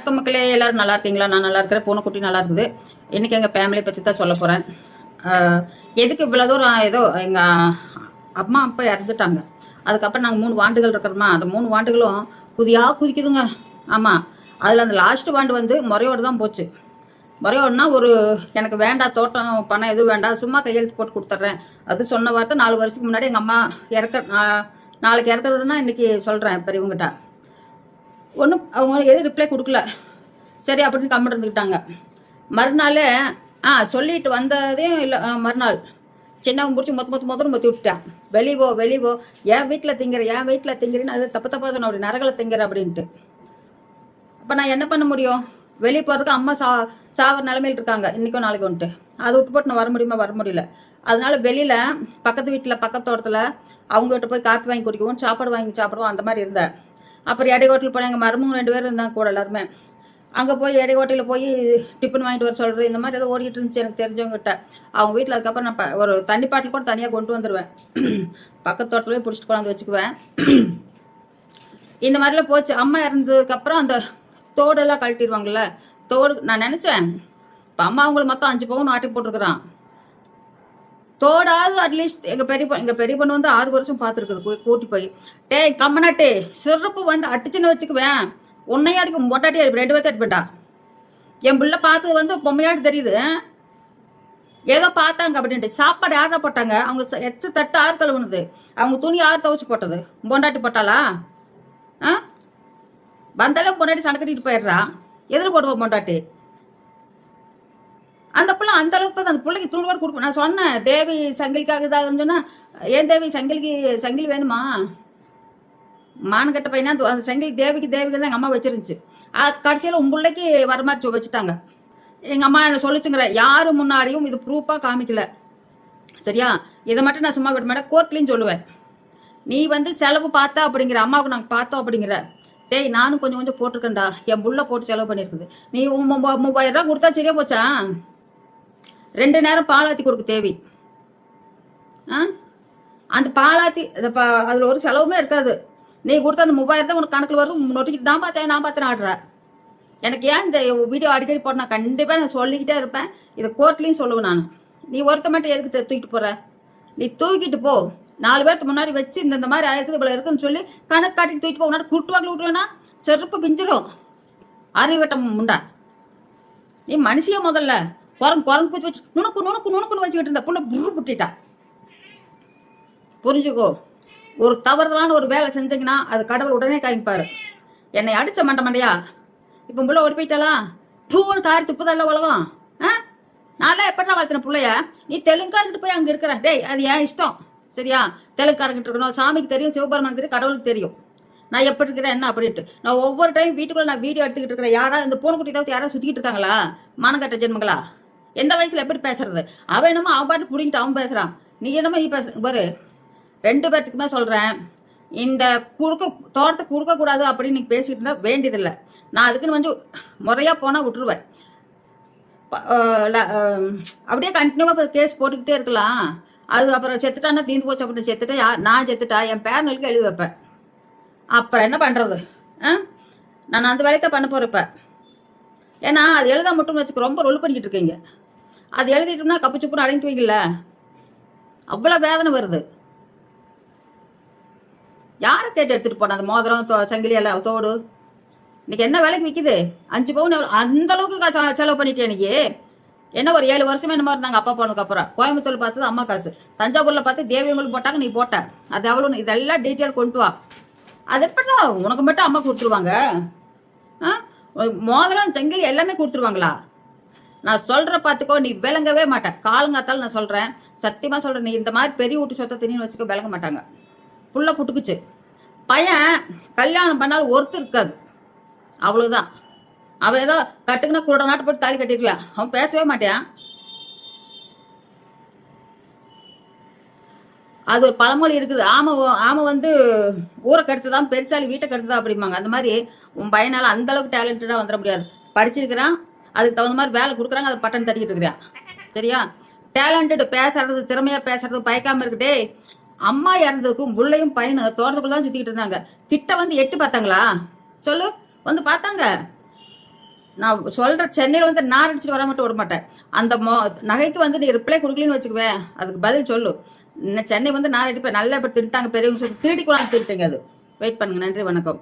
வணக்கம் மக்களே, எல்லாரும் நல்லா இருக்கீங்களா? நான் நல்லா இருக்கிறேன். பூனைக்குட்டி நல்லா இருக்குது. இன்னைக்கு எங்கள் ஃபேமிலி பற்றி தான் சொல்ல போகிறேன். எதுக்கு இவ்வளோ தூரம்? ஏதோ எங்கள் அம்மா அப்பா இறந்துட்டாங்க. அதுக்கப்புறம் நாங்கள் 3 வாண்டுகள் இருக்கிறோமா, அந்த 3 வாண்டுகளும் குதிக்குதுங்க. ஆமாம், அதில் அந்த லாஸ்ட் வாண்டு வந்து முறையோடு தான் போச்சு. முறையோடுனா எனக்கு வேண்டாம், தோட்டம் பணம் எதுவும் வேண்டாம், சும்மா கையெழுத்து போட்டு கொடுத்துட்றேன். அது சொன்ன வார்த்தை 4 வருஷத்துக்கு முன்னாடி எங்கள் அம்மா நாளைக்கு இறக்குறதுன்னா இன்றைக்கி சொல்கிறேன் பெரியவங்ககிட்ட. ஒன்றும் அவங்க எதுவும் ரிப்ளை கொடுக்கல. சரி அப்படின்னு கம்மிட்டு இருந்துக்கிட்டாங்க. மறுநாள் சொல்லிட்டு வந்ததையும் இல்லை. மறுநாள் சின்னவங்க பிடிச்சி மொத்தம் மொத்தி விட்டுட்டான். வெளிவோ என் வீட்டில் திங்கிறேன்னு அது தப்பாக சொன்ன. அப்படி நரகளை திங்கிற அப்படின்ட்டு. அப்போ நான் என்ன பண்ண முடியும்? வெளியே போகிறதுக்கு அம்மா சாவர நிலமையில் இருக்காங்க இன்றைக்கும் நாளைக்கு வந்துட்டு. அதை விட்டு போட்டு நான் வர முடியல. அதனால வெளியில் பக்கத்து வீட்டில் பக்கத்தோட்டத்தில் அவங்ககிட்ட போய் காப்பி வாங்கி குடிக்கவும் சாப்பாடு வாங்கி சாப்பிடுவோம், அந்த மாதிரி இருந்தேன். அப்புறம் எடை ஹோட்டல் போனேன். எங்கள் மருமங்க 2 பேர் இருந்தாங்க கூட எல்லாருமே. அங்கே போய் எடை ஹோட்டலில் போய் டிஃபன் வாங்கிட்டு வர சொல்கிறது, இந்த மாதிரி ஏதோ ஓடிக்கிட்டு இருந்துச்சு எனக்கு தெரிஞ்சவங்ககிட்ட. அவங்க வீட்டில் அதுக்கப்புறம் நான் ஒரு தண்ணி பாட்டில் கூட தனியாக கொண்டு வந்துடுவேன். பக்கத்து தோட்டத்துலேயே பிடிச்சிட்டு கொண்டாந்து வச்சுக்குவேன். இந்த மாதிரிலாம் போச்சு. அம்மா இறந்ததுக்கப்புறம் அந்த தோடெல்லாம் கழட்டிடுவாங்கள்ல, தோடு. நான் நினச்சேன் இப்போ அம்மா அவங்களுக்கு மொத்தம் 5 பவுன் ஆட்டி போட்டிருக்கிறான். தோடாது அட்லீஸ்ட் எங்கள் பெரிய பொண்ணு வந்து 6 வருஷம் பார்த்துருக்குது கூட்டி போய். கம்மனாட்டே சிறப்பு வந்து அடிச்சுன்னு வச்சுக்குவேன். உன்னையா அடிக்கும், மொட்டாட்டி 2 பேர்த்து அடிப்பேன்டா. என் பிள்ளை பார்த்தது வந்து பொம்மையாட்டு தெரியுது. ஏதோ பார்த்தாங்க அப்படின்ட்டு. சாப்பாடு யாரா போட்டாங்க? அவங்க எச்ச தட்டு 6 கழுவுனது, அவங்க துணி 6 துவைச்சு போட்டது. பொண்டாட்டி போட்டாளா? வந்தாலும் பொண்டாட்டி சண்டை கட்டிட்டு போயிடுறா. எதில் போடுவோம் பொண்டாட்டி? அந்த பிள்ளை அந்த அளவுக்கு அந்த பிள்ளைக்கு துணி கூட கொடுப்பேன். நான் சொன்னேன் தேவி சங்கிலிக்காக இதாகுன்னு சொன்னால், ஏன் தேவி சங்கிலி வேணுமா? மானக்கட்ட பையனா அந்த சங்கிலி தேவிக்கு தான் எங்கள் அம்மா வச்சிருந்துச்சு. கடைசியில் உன் பிள்ளைக்கு வர மாதிரி வச்சுட்டாங்க. எங்கள் அம்மா என்ன சொல்லிச்சுங்கிற, யாரும் முன்னாடியும் இது ப்ரூஃபாக காமிக்கல, சரியா? இதை மட்டும் நான் சும்மா விட மாட்டேன், கோர்ட்லேயும் சொல்லுவேன். நீ வந்து செலவு பார்த்தா அப்படிங்கிற, அம்மாவுக்கு நாங்கள் பார்த்தோம் அப்படிங்கிற. நானும் கொஞ்சம் போட்டிருக்கேன்டா, என் புள்ள போட்டு செலவு பண்ணியிருக்குது. நீ 3000 ரூபா கொடுத்தா சரியா போச்சா? 2 நேரம் பாலாத்தி கொடுக்க தேவி. அந்த பாலாத்தி அதில் ஒரு செலவுமே இருக்காது. நீ கொடுத்த அந்த 3000 தான் உனக்கு கணக்கில் வரும். நொட்டிக்கிட்டு நான் பார்த்தேன் ஆடுற. எனக்கு ஏன் இந்த வீடியோ அடிக்கடி போட? நான் கண்டிப்பாக நான் சொல்லிக்கிட்டே இருப்பேன். இதை கோர்ட்லேயும் சொல்லுவேன் நான். நீ ஒருத்த மட்டும் எதுக்கு தூக்கிட்டு போகிற? நீ தூக்கிட்டு போ. 4 பேருக்கு முன்னாடி வச்சு இந்த மாதிரி ஆயிருக்குது இவ்வளோ இருக்குன்னு சொல்லி கணக்கு காட்டிட்டு தூக்கிட்டு போக. கூட்டு வாங்கல விட்டுருவேன்னா செருப்பு பிஞ்சிடும். அறிவட்டம் முண்டா. நீ மனுஷியா முதல்ல குரங்கு பூச்சி வச்சு நுணுக்குன்னு வச்சுக்கிட்டு இருந்த புண்ணை புரு புட்டிட்டா. புரிஞ்சுக்கோ, ஒரு தவறுதலான ஒரு வேலை செஞ்சீங்கன்னா அது கடவுள் உடனே காமிப்பாரு. என்னை அடிச்ச மண்டையா இப்போ புள்ள ஓடி போயிட்டாளா? பூன்னு காரி துப்புதல்ல உலகம். நான்லாம் எப்படா வளர்த்தின பிள்ளைய? நீ தெலுங்காரங்கிட்ட போய் அங்கே இருக்கிற. அது ஏன் இஷ்டம், சரியா? தெலுங்காரங்கிட்ட இருக்கணும். சாமிக்கு தெரியும், சிவபெருமானுக்கு தெரியும், கடவுளுக்கு தெரியும் நான் எப்படி இருக்கிறேன் என்ன அப்படின்ட்டு. நான் ஒவ்வொரு டைம் வீட்டுக்குள்ள நான் வீடியோ எடுத்துக்கிட்டு இருக்கிறேன். யாராவது இந்த பூனைக்குட்டி தவிர்த்து யாராவது சுற்றிக்கிட்டு இருக்காங்களா? மானங்கட்ட ஜென்மங்களா? எந்த வயசுல எப்படி பேசுறது? அவன் என்னமோ அவன் பாட்டு பிடிங்கிட்டு அவன் பேசுறான். நீ என்னமோ நீ பேச பாரு. 2 பேர்த்துக்குமே சொல்றேன், இந்த தோட்டத்தை கொடுக்கக்கூடாது அப்படின்னு நீ பேசிட்டு இருந்தா வேண்டியதில்லை. நான் அதுக்குன்னு வந்து முறையா போனா விட்டுருவேன். அப்படியே கண்டினியூவா கேஸ் போட்டுக்கிட்டே இருக்கலாம். அது அப்புறம் செத்துட்டானா தீந்து போச்சு அப்படின்னு செத்துட்டா நான் செத்துட்டா என் பேரனுக்கு எழுதி வைப்பேன். அப்புறம் என்ன பண்றது? நான் அந்த வேலையை தான் பண்ண போறப்ப. ஏன்னா அது எழுத மட்டும் வச்சுக்க ரொம்ப ரொல் பண்ணிக்கிட்டு இருக்கீங்க. அது எழுதிட்டோம்னா கப்பு சுப்புன்னு அடங்கிக்குவீங்கல்ல, அவ்வளோ வேதனை வருது. யாரை கேட்டு எடுத்துட்டு போன அந்த மோதிரம் சங்கிலி எல்லாம் தோடு? இன்னைக்கு என்ன வேலைக்கு விற்கிது? 5 பவுன் அந்த அளவுக்கு செலவு பண்ணிட்டேன். இன்னைக்கு என்ன ஒரு 7 வருஷமே என்னமா இருந்தாங்க அப்பா போனதுக்கு அப்புறம். கோயம்புத்தூர் பார்த்தது அம்மா காசு, தஞ்சாவூர்ல பார்த்து தேவியவங்களுக்கு போட்டாங்க, நீ போட்ட. அது எவ்வளோ? இதெல்லாம் டீட்டெயில் கொண்டு வா. அது எப்படா உனக்கு மட்டும் அம்மா கொடுத்துருவாங்க? மோதிரம் சங்கிலி எல்லாமே கொடுத்துருவாங்களா? நான் சொல்ற பார்த்துக்கோ, நீ விளங்கவே மாட்டேன். காலங்காத்தாலும் நான் சொல்றேன், சத்தியமா சொல்றேன், நீ இந்த மாதிரி பெரிய வீட்டு சொத்தை தின்னு வச்சுக்க விளங்க மாட்டாங்க. புள்ள புட்டுக்குச்சு. பையன் கல்யாணம் பண்ணாலும் ஒருத்தர் இருக்காது, அவ்வளவுதான். அவன் ஏதோ கட்டுக்குன்னா கூட நாட்டு போட்டு தாலி கட்டிடுவான். அவன் பேசவே மாட்டான். அது ஒரு பழமொழி இருக்குது, ஆமை வந்து ஊரை கெடுத்துதான், பெருசாலி வீட்டை கெடுத்துதான் அப்படிம்பாங்க. அந்த மாதிரி உன் பையனால அந்த அளவுக்கு டேலண்டடா வந்துட முடியாது. படிச்சிருக்கிறான், அதுக்கு தகுந்த மாதிரி வேலை கொடுக்குறாங்க, அதை பட்டன் தட்டிக்கிட்டு இருக்கிறான், சரியா? டேலண்டட், பேசுறது, திறமையா பேசுறது, பயக்காம இருக்குட்டே. அம்மா இறந்ததுக்கும் புள்ளையும் பையனும் தோட்டத்துக்குள்ள தான் சுத்திக்கிட்டு இருந்தாங்க. கிட்ட வந்து எட்டி பார்த்தாங்களா? சொல்லு, வந்து பார்த்தாங்க. நான் சொல்கிற சென்னையில் வந்து நார் அடிச்சுட்டு வர மட்டும் விட மாட்டேன். அந்த நகைக்கு வந்து நீ ரிப்ளை கொடுக்கலன்னு வச்சுக்குவேன், அதுக்கு பதில் சொல்லு. சென்னை வந்து நார் அடிப்பேன். நல்லா இப்போ திருட்டாங்க பெரியவங்க சொல்லி திருடி கூட திருட்டுங்க. அது வெயிட் பண்ணுங்க. நன்றி, வணக்கம்.